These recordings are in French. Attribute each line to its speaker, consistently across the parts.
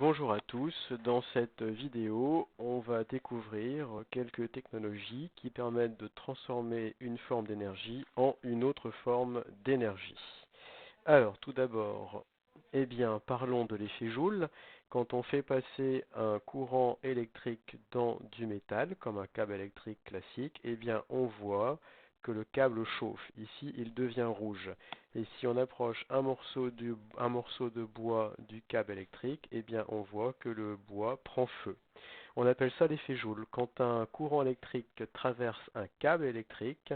Speaker 1: Bonjour à tous, dans cette vidéo, on va découvrir quelques technologies qui permettent de transformer une forme d'énergie en une autre forme d'énergie. Alors, tout d'abord, parlons de l'effet Joule. Quand on fait passer un courant électrique dans du métal, comme un câble électrique classique, on voit que le câble chauffe. Ici, il devient rouge. Et si on approche un morceau de bois du câble électrique, on voit que le bois prend feu. On appelle ça l'effet Joule. Quand un courant électrique traverse un câble électrique,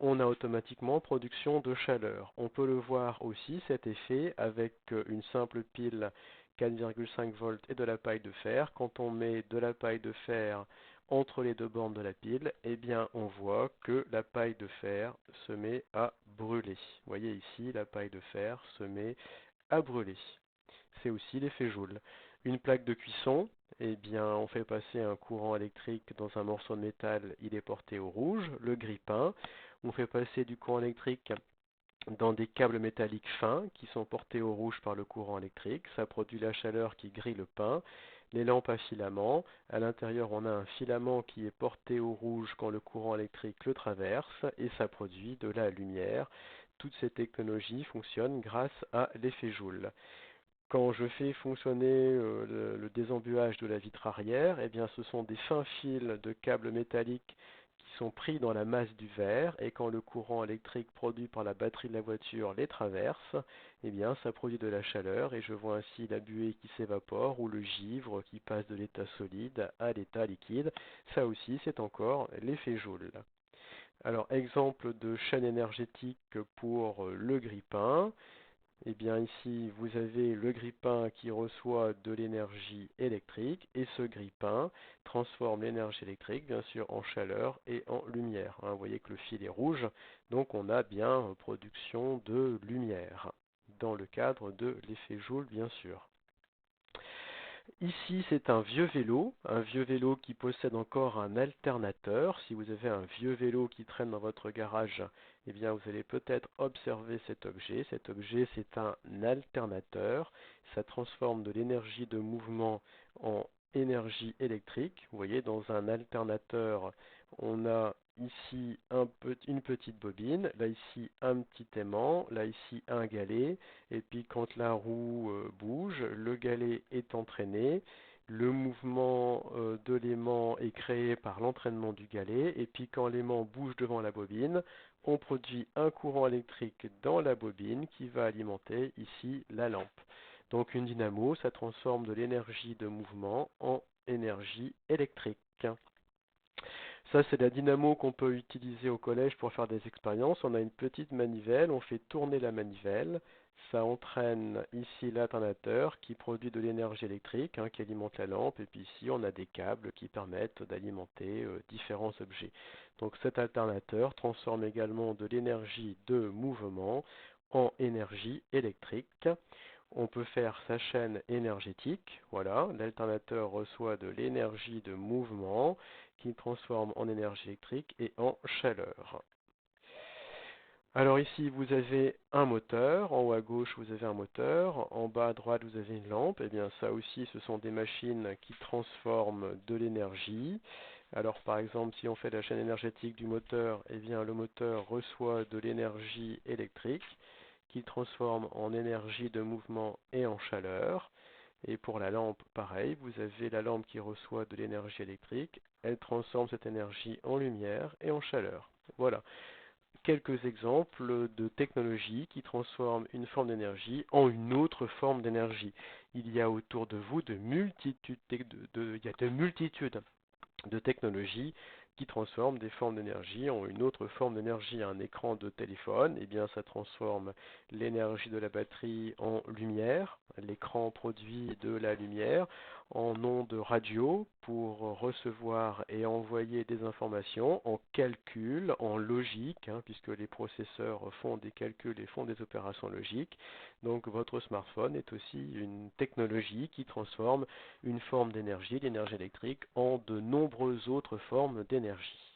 Speaker 1: on a automatiquement production de chaleur. On peut le voir aussi, cet effet, avec une simple pile 4,5 volts et de la paille de fer. Quand on met de la paille de fer entre les deux bornes de la pile, on voit que la paille de fer se met à brûler. Vous voyez ici, la paille de fer se met à brûler. C'est aussi l'effet Joule. Une plaque de cuisson, on fait passer un courant électrique dans un morceau de métal, il est porté au rouge. Le grille-pain, on fait passer du courant électrique dans des câbles métalliques fins qui sont portés au rouge par le courant électrique. Ça produit la chaleur qui grille le pain. Les lampes à filaments, à l'intérieur on a un filament qui est porté au rouge quand le courant électrique le traverse et ça produit de la lumière. Toutes ces technologies fonctionnent grâce à l'effet Joule. Quand je fais fonctionner le désembuage de la vitre arrière, ce sont des fins fils de câbles métalliques qui sont pris dans la masse du verre et quand le courant électrique produit par la batterie de la voiture les traverse, ça produit de la chaleur et je vois ainsi la buée qui s'évapore ou le givre qui passe de l'état solide à l'état liquide. Ça aussi, c'est encore l'effet Joule. Alors, exemple de chaîne énergétique pour le grille-pain. Ici, vous avez le grille-pain qui reçoit de l'énergie électrique et ce grille-pain transforme l'énergie électrique, bien sûr, en chaleur et en lumière. Vous voyez que le fil est rouge, donc on a bien production de lumière dans le cadre de l'effet Joule, bien sûr. Ici, c'est un vieux vélo qui possède encore un alternateur. Si vous avez un vieux vélo qui traîne dans votre garage, vous allez peut-être observer cet objet. Cet objet, c'est un alternateur. Ça transforme de l'énergie de mouvement en énergie électrique. Vous voyez, dans un alternateur, on a ici une petite bobine, là ici un petit aimant, là ici un galet. Et puis quand la roue bouge, le galet est entraîné. Le mouvement de l'aimant est créé par l'entraînement du galet. Et puis quand l'aimant bouge devant la bobine, on produit un courant électrique dans la bobine qui va alimenter ici la lampe. Donc une dynamo, ça transforme de l'énergie de mouvement en énergie électrique. Ça, c'est la dynamo qu'on peut utiliser au collège pour faire des expériences. On a une petite manivelle, on fait tourner la manivelle. Ça entraîne ici l'alternateur qui produit de l'énergie électrique qui alimente la lampe. Et puis ici, on a des câbles qui permettent d'alimenter différents objets. Donc cet alternateur transforme également de l'énergie de mouvement en énergie électrique. On peut faire sa chaîne énergétique. Voilà, l'alternateur reçoit de l'énergie de mouvement qui transforme en énergie électrique et en chaleur. Alors ici, vous avez un moteur. En haut à gauche, vous avez un moteur. En bas à droite, vous avez une lampe. Ça aussi, ce sont des machines qui transforment de l'énergie. Alors par exemple, si on fait la chaîne énergétique du moteur, le moteur reçoit de l'énergie électrique qu'il transforme en énergie de mouvement et en chaleur. Et pour la lampe, pareil, vous avez la lampe qui reçoit de l'énergie électrique. Elle transforme cette énergie en lumière et en chaleur. Voilà quelques exemples de technologies qui transforment une forme d'énergie en une autre forme d'énergie. Il y a autour de vous il y a de multitudes de technologies qui transforment des formes d'énergie en une autre forme d'énergie. Un écran de téléphone, ça transforme l'énergie de la batterie en lumière. L'écran produit de la lumière en ondes radio pour recevoir et envoyer des informations, en calcul, en logique, puisque les processeurs font des calculs et font des opérations logiques. Donc votre smartphone est aussi une technologie qui transforme une forme d'énergie, l'énergie électrique, en de nombreuses autres formes d'énergie.